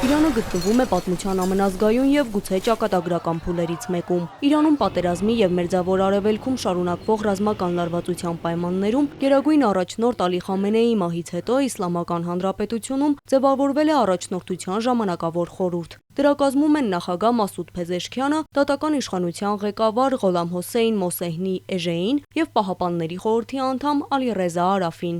Իրանը գտնվում է պատմության ամենազգայուն եւ գուցե ճակատագրական փուլերից մեկում։ Իրանում պատերազմի եւ Մերձավոր Արևելքում շարունակվող ռազմական լարվածության պայմաններում գերագույն առաջնորդ Ալի Խամենեիի մահից հետո Իսլամական Հանրապետությունում ձևավորվել է առաջնորդության ժամանակավոր խորհուրդ։ Դրա կազմում են նախագահ Մասուդ Փեզեշքյանը, դատական իշխանության ղեկավար Ղոլամ Հոսեյն Մոսեհնի Էժեին եւ Պահապանների խորհրդի անդամ Ալիռեզա Արաֆին։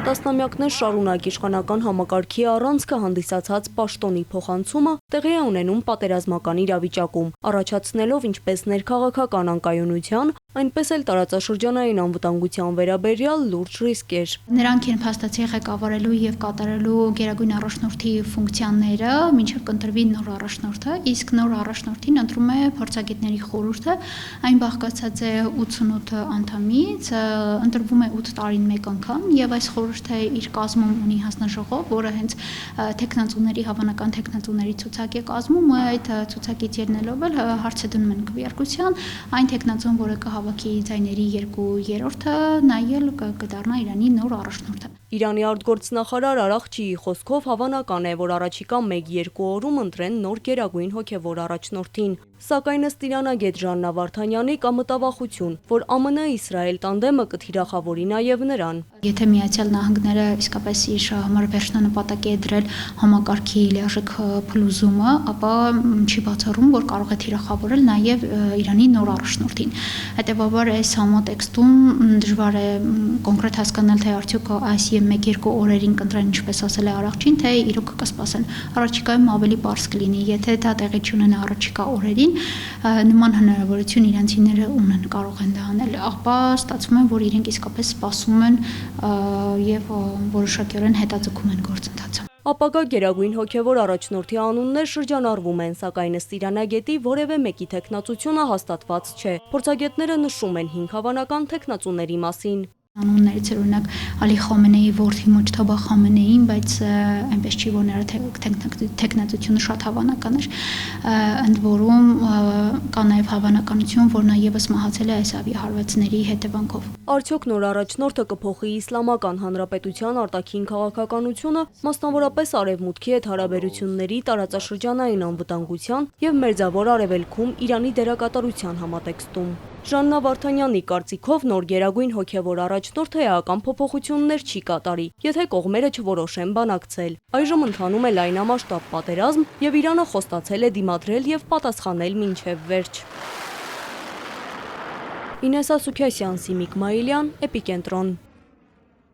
Տասնամյակներ շարունակ իշխանական համակարգի առանցքը հանդիսացած պաշտոնի փոխանցումը տեղի է ունենում պատերազմական իրավիճակում, առաջացնելով ինչպես ներքաղաքական անկայունության, այնպես էլ տարածաշրջանային անվտանգության վերաբերյալ լուրջ ռիսկեր։ Նրանք են փաստացի ղեկավարելու եւ կատարելու գերագույն առաջնորդի ֆունկցիաները, մինչեւ կընտրվի նոր առաջնորդը, իսկ նոր առաջնորդին ընտրում է փորձագետների խորհուրդը, այն բաղկացած է 88 անդամից, ընտրվում է 8 տարին մեկ անգամ եւ այս խորհուրդը իր կազմում ունի հանձնաժողով, որը հենց տեխնացուների հավանական տեխնացուների ցուցակ է կազմում, այդ ցուցակից ելնելով էլ հարց է դնում են քվեարկության, այն տեխնացուն, որը կհավաքի ձայների 2/3-ը, նայել կդառնա Իրանի նոր առաջնորդը։ Իրանի արտգործնախարար Արաղչիի խոսքով հավանական է, որ առաջիկա 1-2 օրում ընտրեն նոր գերագույն հոգևոր առաջնորդին, սակայն ըստ իրանագետ Ժաննա Վարդանյանի կա մտավախություն, որ ԱՄՆ-Իսրայել տանդեմը կթիրախավորի նաև նրան։ Եթե Միացյալ Նահանգները իսկապես իր համար վերջնանպատակ է դրել համակարգի լիարժեք փլուզումը, ապա չի բացառում, որ կարող է թիրախավորել նաև Իրանի նոր առաջնորդին։ Հետևաբար այս համատեքստում դժվար է կոնկրետ հասկանալ, թե արդյոք այս 1-2 օրերին կընտրեն, ինչպես ասել է Արաղչին, թե իրոք կսպասեն։ Առաջիկայում ավելի պարզ կլինի, եթե դա տեղի չունենա առաջիկա օրերին, նման հնարավորություն իրանցիները ունեն, կարող են դա անել, ապա ստացվում է, որ իրենք իսկապես սպասում են եւ որոշակիորեն հետաձգում են գործընթացը։ Ապագա գերագույն հոգևոր առաջնորդի անուններ շրջանառվում են, սակայն ըստ իրանագետի որևէ մեկի թեկնածությունը հաստատված չէ։ Փորձագետները նշում են 5 հավանական թեկնածուների մասին։ Անուններից էր օրինակ Ալի Խամենեիի որդի Մոջթաբա Խամենեին, բայց այնպես չի, որ նրա թեկնածությունը շատ հավանական էր, ընդ որում կա նաև հավանականություն, որ նա եւս մահացել է այս ավիահարվածների հետևանքով։ Արդյոք նոր առաջնորդը կփոխի Իսլամական Հանրապետության արտաքին քաղաքականությունը, մասնավորապես արևմուտքի հետ հարաբերությունների, տարածաշրջանային անվտանգության եւ Մերձավոր Արևելքում Իրանի դերակատարության համատեքստում։ Ժաննա Վարդանյանի կարծիքով նոր գերագույն հոգևոր առաջնորդը էական փոփոխություններ չի կատարի, եթե կողմերը չորոշեն բանակցել։ Այժմ ընթանում է լայնամասշտաբ պատերազմ եւ Իրանը խոստացել է դիմադրել եւ պատասխանել մինչեւ վերջ։ Ինեսա Սուքեսյան, Սիմիկ Մայիլյան, Էպիկենտրոն։